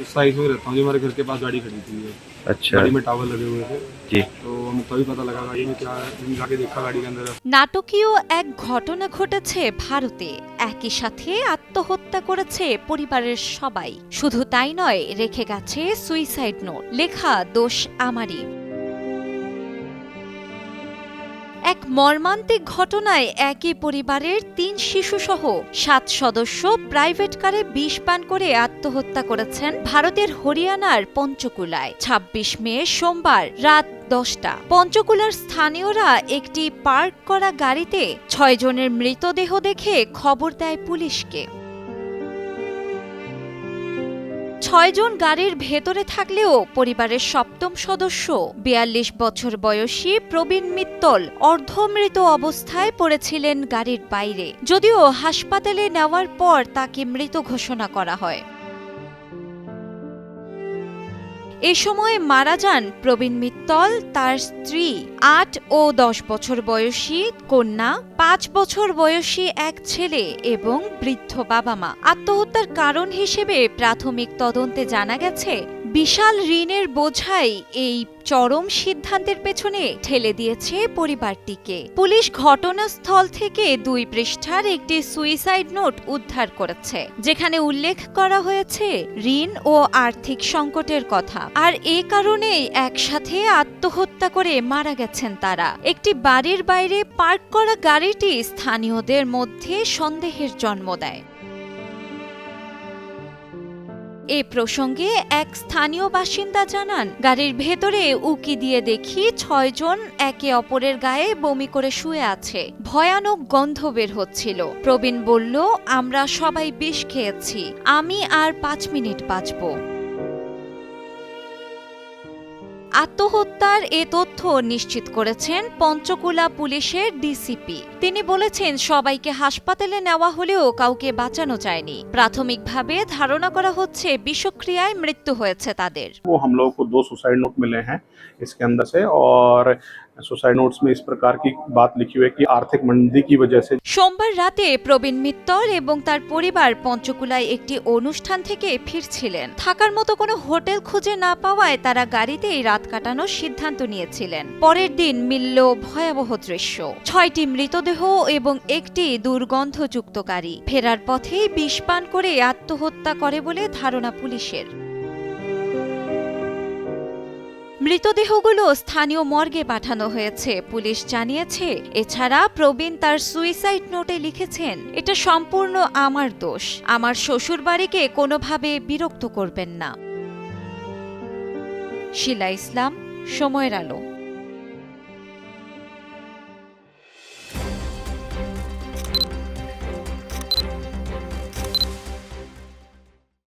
Side में रहता हूँ जी, हमारे घर के पास गाड़ी खड़ी थी। अच्छा गाड़ी में टावर लगे हुए थे जी। तो हम तभी पता लगा गाड़ी में क्या है, जाके देखा गाड़ी के अंदर। নাটকীয় এক ঘটনা ঘটেছে ভারতে। একই সাথে আত্মহত্যা করেছে পরিবারের সবাই। শুধু তাই নয়, রেখে গেছে সুইসাইড নোট, লেখা দোষ আমারই। এক মর্মান্তিক ঘটনায় একই পরিবারের ৩ শিশুসহ ৭ সদস্য প্রাইভেট কারে বিষ পান করে আত্মহত্যা করেছেন ভারতের হরিয়ানার পঞ্চকুলায় ২৬ মে সোমবার রাত ১০টা। পঞ্চকুলার স্থানীয়রা একটি পার্ক করা গাড়িতে ৬ জনের মৃতদেহ দেখে খবর দেয় পুলিশকে। ৬ জন গাড়ির ভেতরে থাকলেও পরিবারের সপ্তম সদস্য ৪২ বছর বয়সী প্রবীণ মিত্তল অর্ধমৃত অবস্থায় পড়েছিলেন গাড়ির বাইরে। যদিও হাসপাতালে নেওয়ার পর তাকে মৃত ঘোষণা করা হয়। এ সময় মারা যান প্রবীণ মিত্তল, তার স্ত্রী, ৮ ও ১০ বছর বয়সী কন্যা, ৫ বছর বয়সী এক ছেলে এবং বৃদ্ধ বাবা মা। আত্মহত্যার কারণ হিসেবে প্রাথমিক তদন্তে জানা গেছে, বিশাল ঋণের বোঝাই এই চরম সিদ্ধান্তের পেছনে ঠেলে দিয়েছে পরিবারটিকে। পুলিশ ঘটনাস্থল থেকে ২ পৃষ্ঠার একটি সুইসাইড নোট উদ্ধার করেছে, যেখানে উল্লেখ করা হয়েছে ঋণ ও আর্থিক সংকটের কথা। আর এ কারণেই একসাথে আত্মহত্যা করে মারা গেছেন তারা। একটি বাড়ির বাইরে পার্ক করা গাড়িটি স্থানীয়দের মধ্যে সন্দেহের জন্ম দেয়। এ প্রসঙ্গে এক স্থানীয় বাসিন্দা জানান, গাড়ির ভেতরে উকি দিয়ে দেখি ৬ জন একে অপরের গায়ে বমি করে শুয়ে আছে। ভয়ানক গন্ধ বের হচ্ছিল। প্রবীণ বলল, আমরা সবাই বিষ খেয়েছি, আমি আর ৫ মিনিট বাঁচব। আত্মহত্যার এ তথ্য নিশ্চিত করেছেন পঞ্চকুলা পুলিশের ডিসিপি। তিনি বলেছেন, সবাইকে হাসপাতালে নেওয়া হলেও কাউকে বাঁচানো যায়নি। প্রাথমিকভাবে ধারণা করা হচ্ছে বিষক্রিয়ায় মৃত্যু হয়েছে তাদের। हम लोगों को 2 सुसाइड नोट मिले हैं इसके अंदर से, और सुसाइड नोट्स में इस प्रकार की बात लिखी हुई है कि आर्थिक मंदी की वजह से। সোমবার রাতে প্রবীণ মিত্তল এবং তার পরিবার পঞ্চকুলায় একটি অনুষ্ঠান থেকে ফিরছিলেন। থাকার মতো কোনো হোটেল খুঁজে না পাওয়ায় তারা গাড়িতেই রাত কাটানোর সিদ্ধান্ত নিয়েছিলেন। পরের দিন মিলল ভয়াবহ দৃশ্য, ৬টি মৃতদেহ এবং একটি দুর্গন্ধযুক্ত গাড়ি। ফেরার পথেই বিষ পান করে আত্মহত্যা করে বলে ধারণা পুলিশের। মৃতদেহগুলো স্থানীয় মর্গে পাঠানো হয়েছে, পুলিশ জানিয়েছে। এছাড়া প্রবীণ তার সুইসাইড নোটে লিখেছেন, এটা সম্পূর্ণ আমার দোষ, আমার শ্বশুরবাড়িকে কোনোভাবে বিরক্ত করবেন না। শিলা ইসলাম, সময়ের আলো।